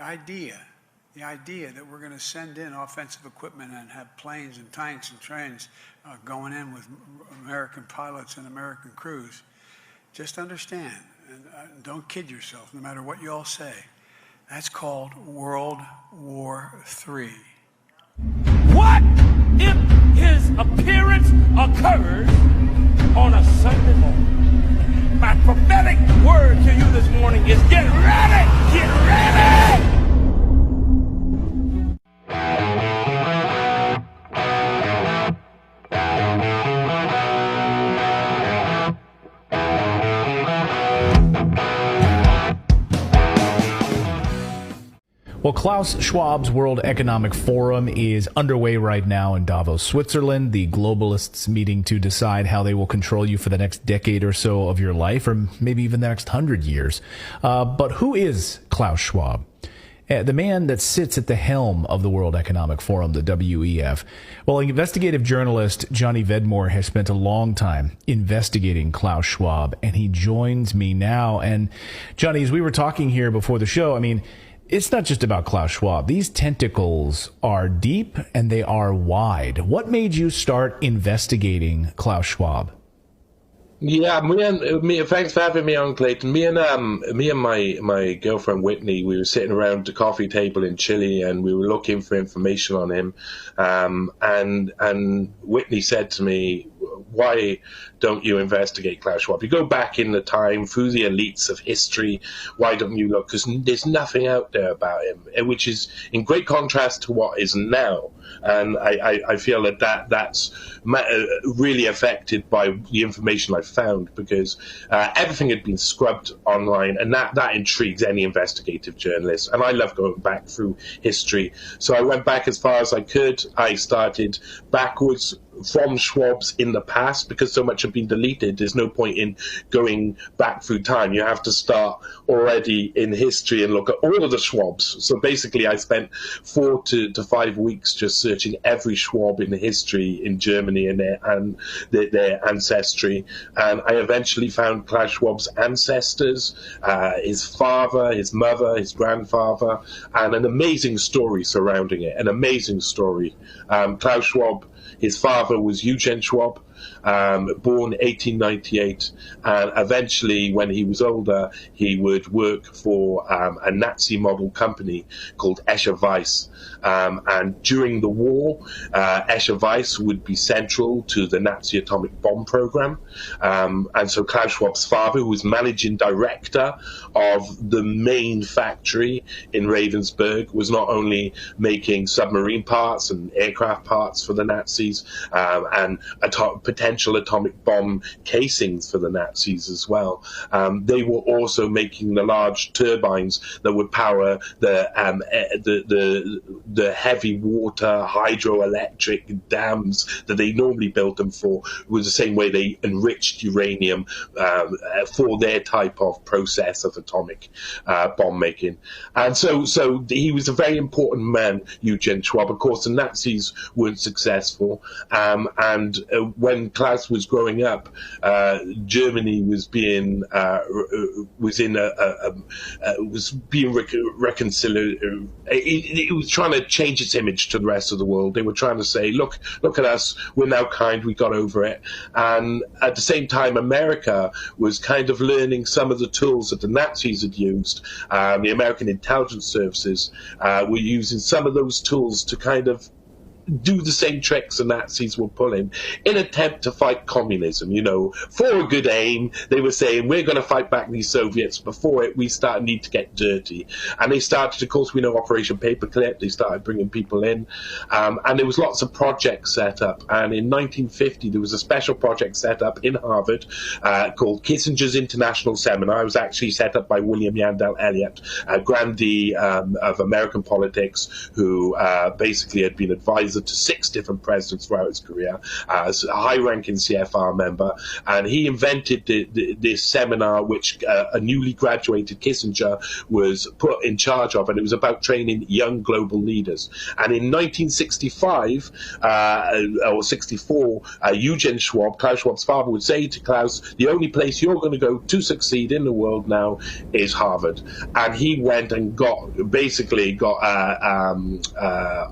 the idea that we're going to send in offensive equipment and have planes and tanks and trains going in with American pilots and American crews, just understand, and don't kid yourself, no matter what you all say, that's called World War III. What if his appearance occurs on a Sunday morning? My prophetic word to you this morning is get ready! Get ready! Well, Klaus Schwab's World Economic Forum is underway right now in Davos, Switzerland. The globalists meeting to decide how they will control you for the next decade or so of your life, or maybe even the next 100 years. But who is Klaus Schwab? The man that sits at the helm of the World Economic Forum, the WEF. Well, investigative journalist Johnny Vedmore has spent a long time investigating Klaus Schwab, and he joins me now. And Johnny, as we were talking here before the show, I mean, it's not just about Klaus Schwab. These tentacles are deep and they are wide. What made you start investigating Klaus Schwab? Yeah, thanks for having me on, Clayton. Me and my girlfriend Whitney, we were sitting around the coffee table in Chile, and we were looking for information on him. And Whitney said to me, "Why don't you investigate Klaus Schwab? You go back in the time through the elites of history. Why don't you look? Because there's nothing out there about him, which is in great contrast to what is now." And I feel that's really affected by the information I found, because everything had been scrubbed online, and that intrigues any investigative journalist. And I love going back through history. So I went back as far as I could. I started backwards from Schwab's in the past, because so much had been deleted. There's no point in going back through time. You have to start already in history and look at all of the Schwabs. So basically I spent 4 to 5 weeks just searching every Schwab in history in Germany and their ancestry. And I eventually found Klaus Schwab's ancestors, his father, his mother, his grandfather, and an amazing story surrounding it, an amazing story. Klaus Schwab, his father was Eugen Schwab, born 1898, and eventually, when he was older, he would work for a Nazi model company called Escher Weiss. And during the war, Escher Weiss would be central to the Nazi atomic bomb program. And so Klaus Schwab's father, who was managing director of the main factory in Ravensburg, was not only making submarine parts and aircraft parts for the Nazis, and potential atomic bomb casings for the Nazis as well. They were also making the large turbines that would power the heavy water hydroelectric dams that they normally built them for. It was the same way they enriched uranium for their type of process of atomic bomb making. And so he was a very important man, Eugen Schwab. Of course, the Nazis weren't successful, and when Klaus was growing up, Germany was being reconciled. It was trying to change its image to the rest of the world. They were trying to say, look at us, we're now kind, we got over it. And at the same time, America was kind of learning some of the tools that the Nazis had used. The American intelligence services were using some of those tools to kind of do the same tricks the Nazis were pulling in an attempt to fight communism. For a good aim, they were saying, we're going to fight back these Soviets. Before it, we need to get dirty. And they started, of course, we know Operation Paperclip. They started bringing people in. And there was lots of projects set up. And in 1950, there was a special project set up in Harvard called Kissinger's International Seminar. It was actually set up by William Yandell Elliott, a grandee of American politics, who basically had been advisor advisor to 6 different presidents throughout his career, as a high-ranking CFR member, and he invented this seminar which a newly graduated Kissinger was put in charge of, and it was about training young global leaders. And in 1965 or 64, Eugene Schwab, Klaus Schwab's father, would say to Klaus, the only place you're going to go to succeed in the world now is Harvard. And he went and got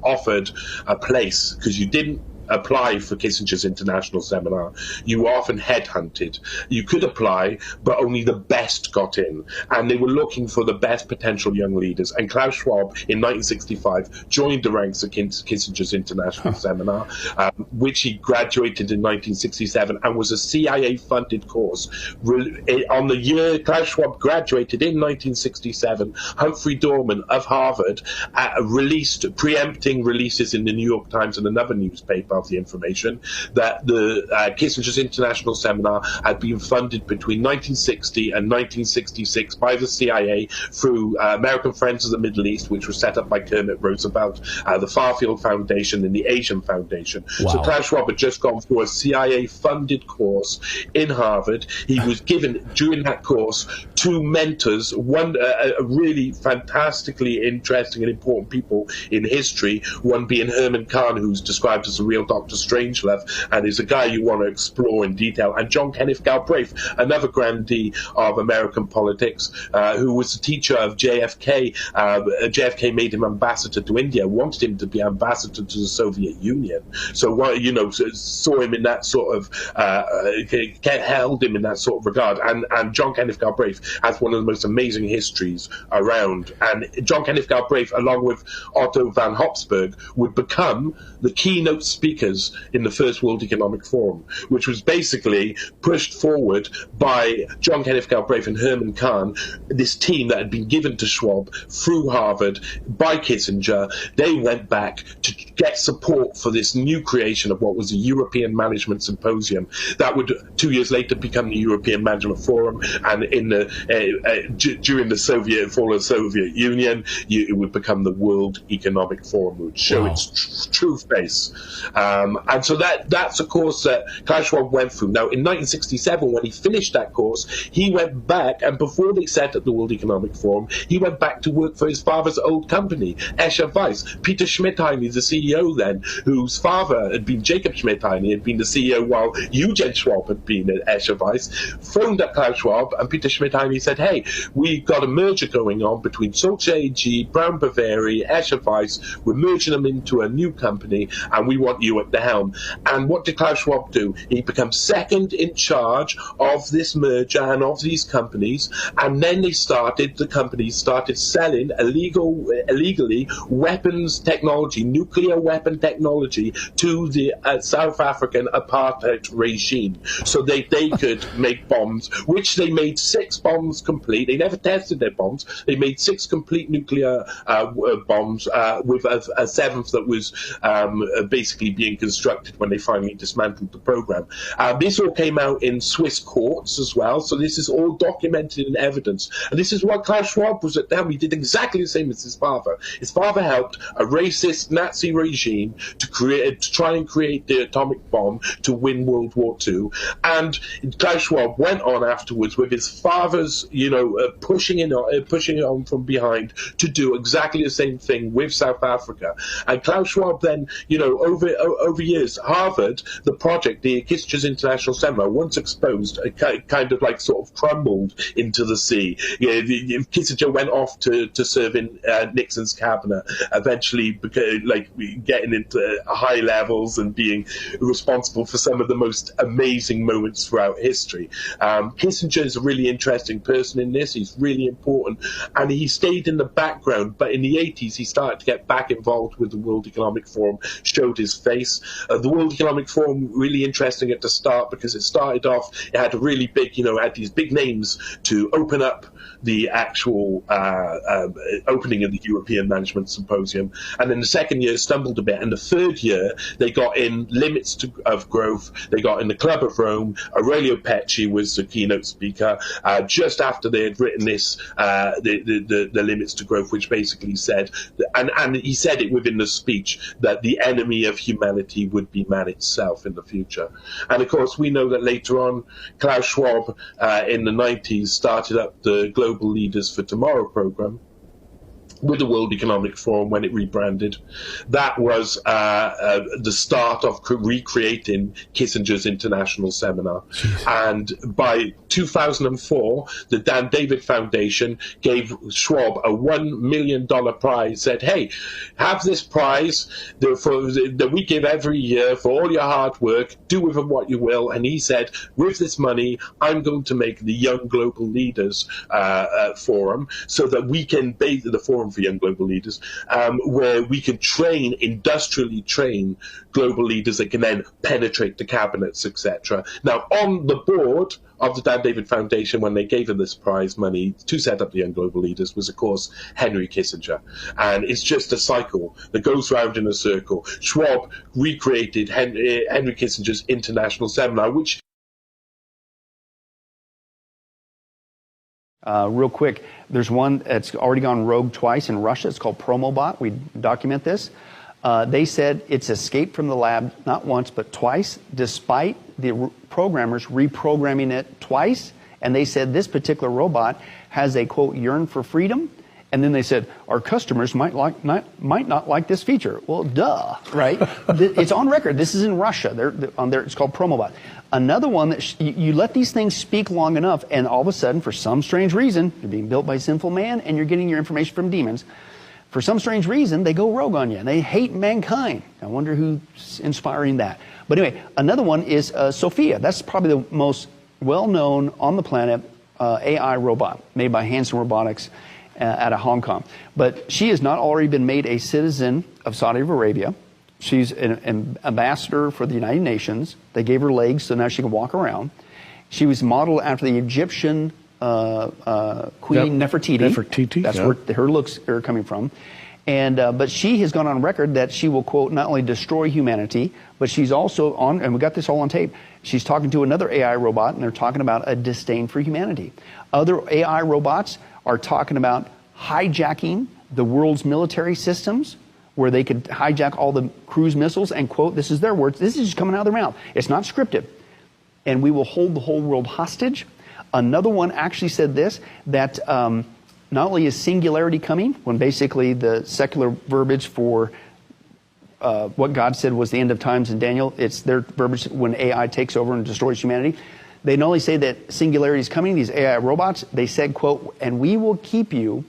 offered a place, because you didn't apply for Kissinger's international seminar. You were often headhunted. You could apply, but only the best got in. And they were looking for the best potential young leaders. And Klaus Schwab, in 1965, joined the ranks of Kissinger's international seminar, which he graduated in 1967, and was a CIA-funded course. On the year Klaus Schwab graduated in 1967, Humphrey Dorman of Harvard released preempting releases in the New York Times and another newspaper of the information that the Kissinger's International Seminar had been funded between 1960 and 1966 by the CIA through American Friends of the Middle East, which was set up by Kermit Roosevelt, the Farfield Foundation, and the Asian Foundation. Wow. So Klaus Schwab had just gone through a CIA-funded course in Harvard. He was given, during that course, 2 mentors, one really fantastically interesting and important people in history, one being Herman Kahn, who's described as a real Dr. Strangelove, and is a guy you want to explore in detail, and John Kenneth Galbraith, another grandee of American politics, who was the teacher of JFK. JFK made him ambassador to India, wanted him to be ambassador to the Soviet Union. So, saw him in that sort of, held him in that sort of regard. And John Kenneth Galbraith has one of the most amazing histories around. And John Kenneth Galbraith, along with Otto von Habsburg, would become the keynote speakers in the First World Economic Forum, which was basically pushed forward by John Kenneth Galbraith and Herman Kahn, this team that had been given to Schwab through Harvard by Kissinger. They went back to get support for this new creation of what was the European Management Symposium that would 2 years later become the European Management Forum, and in the during the fall of the Soviet Union, it would become the World Economic Forum, which would show its true face. And so that's a course that Klaus Schwab went through. Now, in 1967, when he finished that course, he went back, and before they set up the World Economic Forum, he went back to work for his father's old company, Escher Weiss. Peter Schmidheiny, the CEO then, whose father had been Jacob Schmidheiny, had been the CEO while Eugene Schwab had been at Escher Weiss, phoned up Klaus Schwab, and Peter Schmidheiny said, hey, we've got a merger going on between Sulzer AG, Brown Boveri, Escher Weiss. We're merging them into a new company, and we want you at the helm. And what did Klaus Schwab do? He becomes second in charge of this merger and of these companies, and then the companies started selling illegally weapons technology, nuclear weapon technology, to the South African apartheid regime, so they could make bombs, which they made 6 bombs complete. They never tested their bombs. They made 6 complete nuclear bombs, with a 7th that was basically being constructed when they finally dismantled the program. This all came out in Swiss courts as well, so this is all documented in evidence. And this is what Klaus Schwab was at them. He did exactly the same as his father. His father helped a racist Nazi regime to try and create the atomic bomb to win World War II. And Klaus Schwab went on afterwards with his father's, pushing it on from behind to do exactly the same thing with South Africa. And Klaus Schwab then, over years, Harvard, the project, the Kissinger's International Seminar, once exposed, kind of like sort of crumbled into the sea. Kissinger went off to serve in Nixon's cabinet, eventually getting into high levels and being responsible for some of the most amazing moments throughout history. Kissinger is a really interesting person in this. He's really important, and he stayed in the background, but in the 80s he started to get back involved with the World Economic Forum, showed his face. The World Economic Forum, really interesting at the start, because it started off, it had a really big, had these big names to open up the actual opening of the European Management Symposium. And then the second year stumbled a bit. And the third year, they got in Limits of Growth. They got in the Club of Rome. Aurelio Pecci was the keynote speaker. just after they had written this, the limits to growth, which basically said, and he said it within the speech, that the enemy of humanity would be man itself in the future. And of course, we know that later on, Klaus Schwab in the 90s started up the Global Leaders for Tomorrow program with the World Economic Forum when it rebranded. That was the start of recreating Kissinger's International Seminar. And by 2004, the Dan David Foundation gave Schwab a $1 million prize, said, hey, have this prize that we give every year for all your hard work, do with it what you will. And he said, with this money, I'm going to make the Young Global Leaders Forum, so that we can the Forum for Young Global Leaders, where we can industrially train global leaders that can then penetrate the cabinets, etc. Now, on the board of the Dan David Foundation, when they gave him this prize money to set up the Young Global Leaders, was, of course, Henry Kissinger. And it's just a cycle that goes round in a circle. Schwab recreated Henry Kissinger's International Seminar, which real quick, there's one that's already gone rogue twice in Russia. It's called Promobot. We document this. They said it's escaped from the lab not once but twice, despite the programmers reprogramming it twice. And they said this particular robot has a, quote, yearn for freedom. And then they said, our customers might not like this feature. Well, duh, right? It's on record. This is in Russia. They're on there. It's called Promobot. Another one that you let these things speak long enough, and all of a sudden, for some strange reason, you're being built by sinful man, and you're getting your information from demons. For some strange reason, they go rogue on you, and they hate mankind. I wonder who's inspiring that. But anyway, another one is Sophia. That's probably the most well-known on the planet AI robot made by Hanson Robotics out of Hong Kong. But she has not already been made a citizen of Saudi Arabia. She's an ambassador for the United Nations. They gave her legs, so now she can walk around. She was modeled after the Egyptian Queen Nefertiti. Nefertiti, that's where her looks are coming from. And but she has gone on record that she will, quote, not only destroy humanity, but she's also on, and we got this all on tape, she's talking to another AI robot, and they're talking about a disdain for humanity. Other AI robots are talking about hijacking the world's military systems, where they could hijack all the cruise missiles and, quote, this is their words, this is just coming out of their mouth. It's not scripted. And we will hold the whole world hostage. Another one actually said this, that not only is singularity coming, when basically the secular verbiage for what God said was the end of times in Daniel, it's their verbiage when AI takes over and destroys humanity. They not only say that singularity is coming, these AI robots, they said, quote, and we will keep you,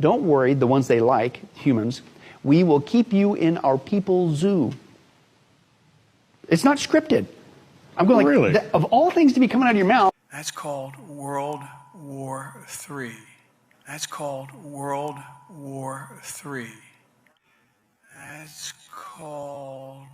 don't worry, the ones they like, humans, we will keep you in our people's zoo. It's not scripted. I'm going really? Like, of all things to be coming out of your mouth. That's called World War III. That's called World War III. That's called